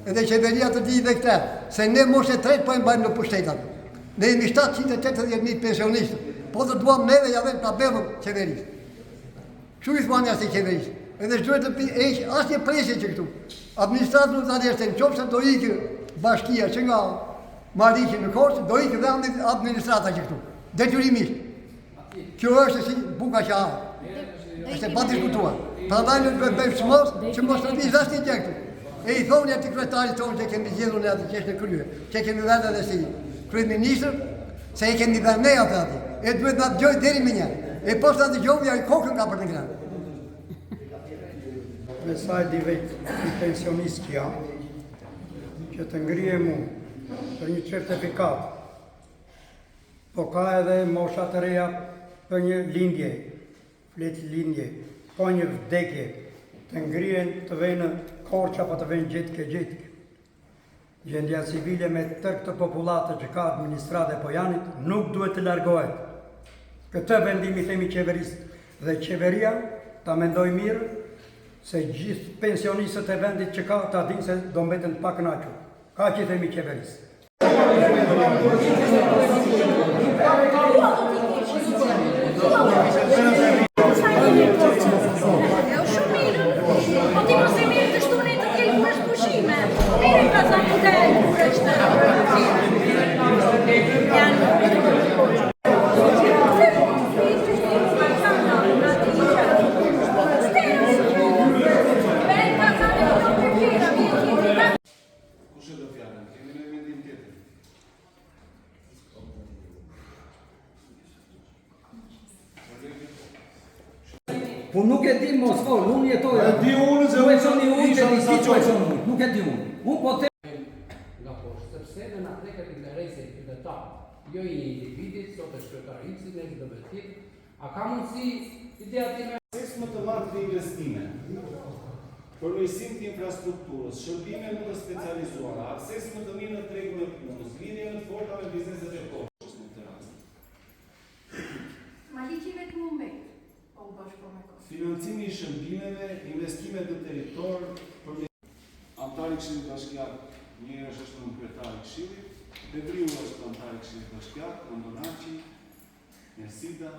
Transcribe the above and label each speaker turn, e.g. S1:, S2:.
S1: edhe qeveria të di dhe këta, se ne moshe tret po e mbajmë në pushtetat. Ne jemi 780.000 pensionistë, po të duam neve ja vend tabelën qeverisë. Kështu i thmani asë i qeverisë. Edhe shduhet të eqë asë një presje që këtu. Administratë nuk të adeshte në qopë se do ikë bashkia që nga Mariqi në Korçë, do ikë dhe administrata që këtu. Detyrimisht. Kjo është si buka që ha. Është e pa diskutuar. Prandaj nuk duhet bëjmë çmos që mos të vizë asnjë gjë këtu. E i thonë aty kryetarit tonë që kemi zgjedhur ne atë që është në krye, që kemi vënë edhe si kryeministër, se e kemi vënë ne atë aty. E duhet na dëgjoj deri më një. E posta dëgjoj ja kokën ka për të ngrënë.
S2: Me sa e di vetë i pensionist që jam, që të ngrije mu për një certifikat, po ka edhe mosha të reja për një lindje, fletë lindje, po një vdekje, të ngrijen të vejnë Korça pa të vejnë gjetke. Gjendja civile me tërë këtë populatë që ka administrate po janit, nuk duhet të largohet. Këtë vendimi themi qeverisë dhe qeveria ta mendoj mirë, se gjithë pensionistët e vendit që ka ta dinë se do mbeten pa kënaqur. Ka që themi qeverisë.
S3: Po nuk e di mos fol, unë jetoj.
S4: E di unë se
S3: unë nuk e di unë. Unë po të
S5: nga poshtë, sepse në na preket interesit qytetar, jo i individit, sot e shkretarici, ne do të tjetë, a ka mundësi ideja time?
S4: Akses më të madh të investime, përmirësim të infrastrukturës, shërbime më të specializuara, akses më të mirë në tregun e punës, lidhje më të forta me bizneset e poshtë në këtë rast.
S6: Mariqi vetëm u mbet.
S4: Financimi i shërbimeve, investimet në territor, antari i Këshillit Bashkiak, një është në kryetari i Këshillit, Bedriu është antari i Këshillit Bashkiak, Andonaçi, Nesida.